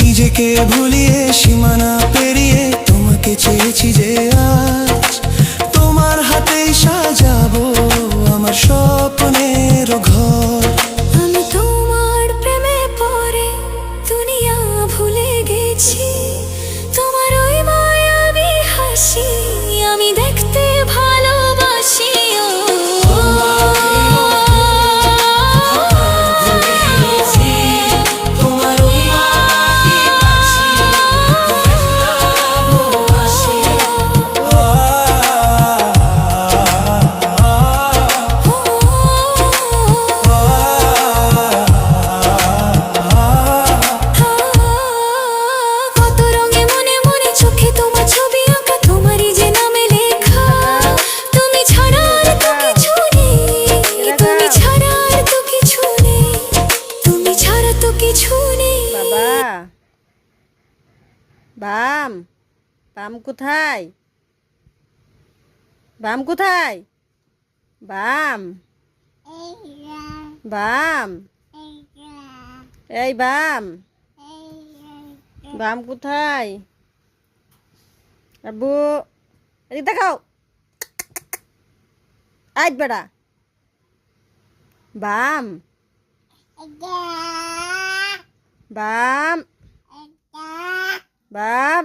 নিজেকে ভুলিয়ে সীমানা পেরিয়ে তোমাকে চেয়েছি যে আজ তোমার হাতেই সাজাবো আমার স্বপ্নের ঘর। আমি তোমার প্রেমে পড়ে দুনিয়া ভুলে গেছি, তোমার ওই মায়াবী হাসি আমি দেখতে ভালোবাসি। বাম বাম কোথায়? বাম কোথায়? বাম বাম এই বাম বাম কোথায়? আব্বু এদিকে দেখাও। আজ বেড়া বাম বাম বাম